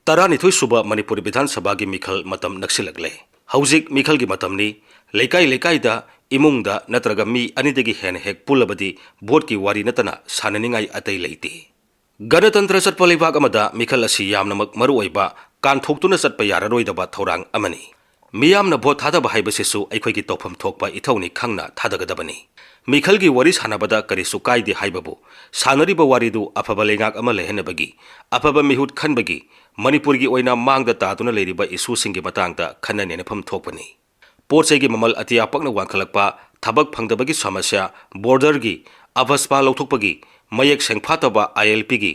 तरानिथोई सुबह मणिपुर विधान सभा की मिखल मतम नक्सिलगले हौजिक मिखल की मतमनी लेकाई लेकाईदा इमुंगदा नत्रगा मी अनिदगी हेन हेक पुलबदी भोट की वारी नतना साननिंगाई अतई लेते गणतंत्र चटप लेबाक अमदा मिखल असी यामनमक मरुओइबा कानथोक्तुना चटप याररोइदबा थौरांग अमनी मियामना भोट थादबा हाइबसिसु अखोइगी तौफम थोकपा इथौनी खंगना थादगदबनी मिखल की वरी सानबदा करिसु काइदे हाइबबु सानरिबा वारिदु अफबा लेंगाक अमा लेहनबगी अफबा मिहुत खनबगी मणिपुर की ओइना मांगदा तादुना लेरिबा इशूसिंगी मतंगदा खन्ननेनफम थोकपनी पोटचेगी ममल अतिया पक्ना वांखलकपा थबक फंगदबगी समस्या बॉर्डर की अवस्पा लौथोकपगी मयेक सेंगफातबा ILP की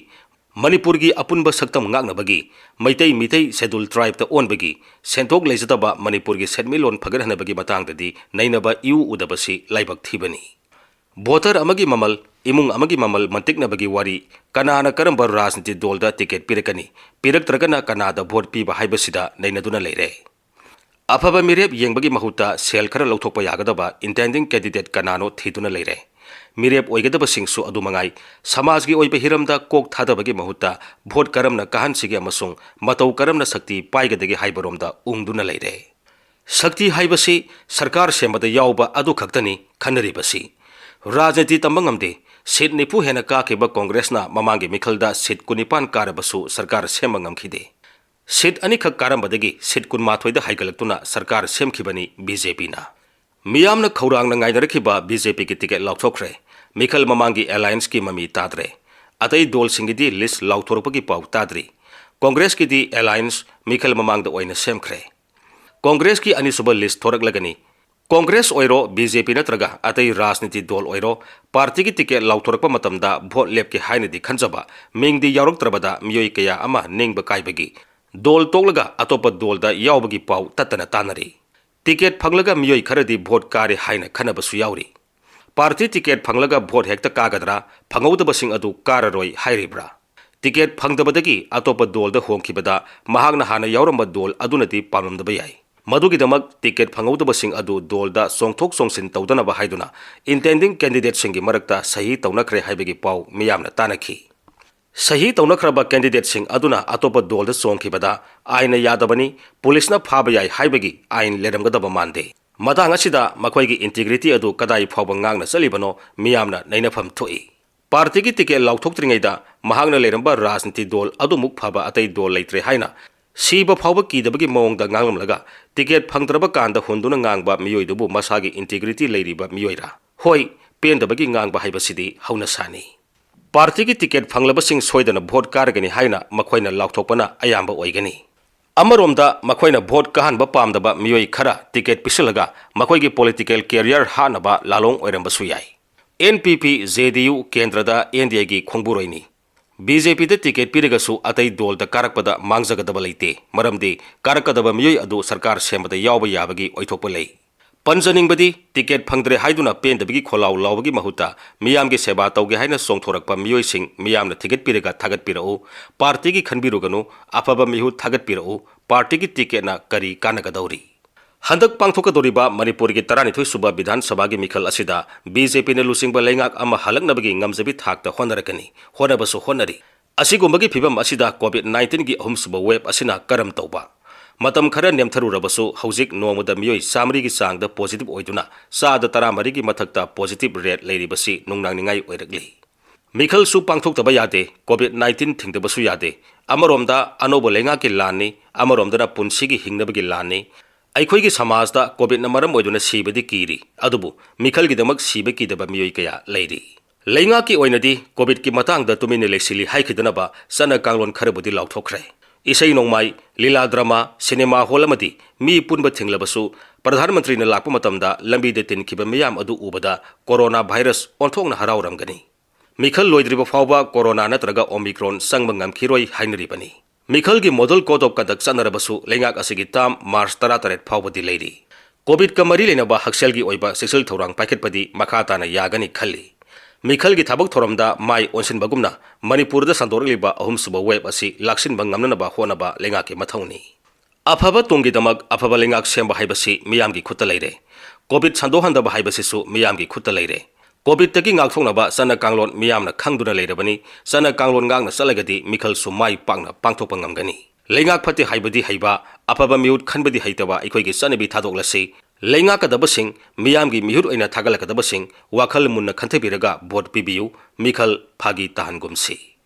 मणिपुर की अपुनब सक्तम गांगनबगी मैतै मितै शेड्यूल ट्राइब ओनबगी सेंथोक लेजदबा मणिपुर की सेटमिलोन फगरहनबगी मतंगददी नैनबा इउ उदबसी लाइबक थीबनी भोटर अमगी ममल इमुंग अमगी ममल मंतिकनबगी वारी कनाना करंब राजनीति दलदा टिकेट पिरकनी पिरक्त्रगना कनादा भोट पीबा हाइबसिदा नैनदुना लेरे अफबा मिरेप येंबगी महुता सेल खरा लौथोकपा यागदबा इंटेंडिंग कैंडिडेट कनानो थीदुना लेरे मिरेप ओइगदबसिंगसु अदुमंगाई समाज की ओइबा हिरमदा कोक थादबगी महुता भोट करमना कहनसिगे अमसुंग मतौ करमना शक्ति पाइगदगी हाइबरोमदा उंगदुना लेरे शक्ति हाइबसी सरकार सेमबदा यावबा अदु खक्तनी खनरिबसी राजनीति तंबंगमदे सीट निपु हेना काकेबा कांग्रेसना ममांगे मिखलदा सीट 19 कारबसु सरकार सेमंगमखिदे सीट अनिखक कारंबदगी सीट 18 हाइगलक्तुना सरकार सेमखिबनी BJP ना मियामना खौरांगना ngaidarakiba BJP की टिकेट लाउथोखरे मिखल ममांगी अलायंस की ममी तादरे अतई दोल सिंगिदी लिस्ट लाउथोरपगी पाउ तादरी कांग्रेस की दी अलायंस मिखल ममांगदा ओइना सेमखरे कांग्रेस की अनिसुबा लिस्ट थोरकलगनी कांग्रेस ओइरो BJP नत्रगा अतई राजनीति दल ओइरो पार्टी की टिकेट लाउथोरकपा मतमदा भोट लेपके हाइनदी खंजबा मिंगदी यावरक्त्रबदा मियोई कया अमा निंगबा काइबगी दल तोगलगा अतोपा दलदा यावबगी पाउ तत्तना तानरी टिकेट फंगलगा मियोई खरदी भोट कारे हाइना खनबसु यावरी पार्टी टिकेट फंगलगा भोट हेक्ता कागदरा फंगौदबसिंग अदु काररोय हाइरिब्रा टिकेट फंगदबदगी अतोपा दलदा होंखिबदा महागना हाना यावरंबा दल अदुनदी पामदबा याय मधुगिदमक टिकेट फंगौदबसिंग अदु दलदा सोंगथोक सोंगसिन तौदनबा हाइदुना इंटेंडिंग कैंडिडेट सिंगी मरक्ता सही तौनखरे हाइबगी पाउ मियामना तानखी सही तौनखरबा कैंडिडेट सिंग अदुना अतोपा दलदा सोंखिबदा आइन यादबनी पुलिसना फाबा याय हाइबगी आइन लेरमगदबा मानदे मतांग असिदा मखोइगी इंटीग्रिटी अदु कदाई फावबा ngang चलिबनो मियामना नैनफम थोई पार्टी की टिकेट लाउथोक्त्रिङैदा महागना लेरमबा राजनीति दल अदुमुक फाबा अतै दल लैत्रे हाइना सीब फावबा कीदबगी मओंगदा nganglमलगा टिकेट फंगद्रबा कांदा हुंदुना nganगबा मियोइदुबु मसागी इंटीग्रिटी लैरिबा मियोइरा होय पेंदबगी nganगबा हाइबसिदी हौना सानी पार्टी की टिकेट फंगलबसिंग सोइदना भोट कारगनी हाइना मखोइना लाउथोकपना अयाम्बा ओइगनी अमरोमदा मखोइना भोट कहनबा पामदबा मियोइ खरा टिकेट पिसलगा मखोइगी पॉलिटिकल कैरियर हानबा लालोंग ओइरंबसु याय NPP JDU केंद्रदा NDA की खोंगबुरोइनी BJP दा टिकेट पिरगसु अतै दलदा कारकपदा मांगजगदबा लैते मरमदि कारकदबा मियोइ अदु सरकार सेमबदा यावबा याबगी ओइथोकपा लೈ पंजनिंगबदी टिकेट फंगद्रे हाइदुना पेंदबगी खोलाउ लावबगी महुता मियामगी सेवा तौगे हाइना सोंगथोरकपा मियोइसिंग मियामना टिकेट पिरगा थागत पिरउ पार्टी की खनबिरुगनु अफबा मिहु थागत पिरउ पार्टी की टिकेटना करी कानगदौरी हंदक पांगथोकदोरिबा मणिपुर की 32 सुबा विधान सभा की मिखल असिदा BJP ने लुसिंगबा लेंगाक अमा हलकनबगी ngamjabi थाकता होनरकनी होनबसु होनरी असिगुंबगी फिबम असिदा COVID-19 की अहुमसुबा वेब असिना करम तौबा मतम खरा नेमथरुरबसु हौजिक नोमदा मियोइ सामरी की चांगदा पॉजिटिव ओइदुना सादा 13 की मथक्ता पॉजिटिव रेट लैरिबसी नुंगनांगनिंगाई ओइरगली मिखल सु पांगथोक्तबा यादे COVID-19 थिंगदबसु यादे अमरोमदा अनोबो लेंगा की लाननी अमरोमदा पुनसिगी हिंगनबगी लाननी अखोइगी समाजदा कोविड न मरम ओइदुना सीबदी कीरी अदुबु मिखल गिदमक सीबे कीदबा मियोइ कया लैरी लेंगा की ओइनदी कोविड की मतांगदा तुमिने लेसिली हाइखिदनबा सना कांगलोन खरबुदी लाउथोखरे इसै नोंमाई लीला ड्रामा सिनेमा हॉल अमदी मी पुनबा थिंगलबसु प्रधानमंत्री ने लाकपा मतमदा लंबीदे तिनखिबा मियाम अदु उबदा कोरोना वायरस ओंथोंगना हरावरमगनी मिखल लोइद्रिबा फावबा कोरोना नत्रगा ओमिक्रॉन संगबा ngamkhiroi हाइनरिबनी मिखल की मॉडल कोड ऑफ कंडक्ट चनरबसु लेंगाक असिगी ताम मार्च 13 फावबदी लैरी कोविड का मरी लेनबा हक्सेलगी ओइबा सेक्सुअल थौरांग पाइखतपदी मखाताना यागनी खल्ली मिखल की थबक थोरमदा माई ओनसिनबगुमना मणिपुरदा संदोरलिबा अहुमसुबा वेब असि लाक्सिनबा ngamnanaba होनबा लेंगा के मथौनी अफबा तुंगीदमक अफबा लेंगाक सेंबा हाइबसि मियामगी खुत्ता लैरे कोविड संदोहनदबा हाइबसिसु मियामगी खुत्ता लैरे कोविड तकी ngakthognaba sana kanglon miyamna khangduna leirabani sana kanglon ngangna salagadi mikhal su mai pakna pangthokpa ngamgani लेंगाक फते हाइबदी हाइबा अफबा मिहुत खनबदी हाइतबा अखोइगी चनबी थादोक्लसी लेंगाकदबसिंग मियामगी मिहुत ओइना थागलकदबसिंग वाखल मुन्ना खंथबिरगा भोट पिबियु मिखल फागी तहनगुमसी।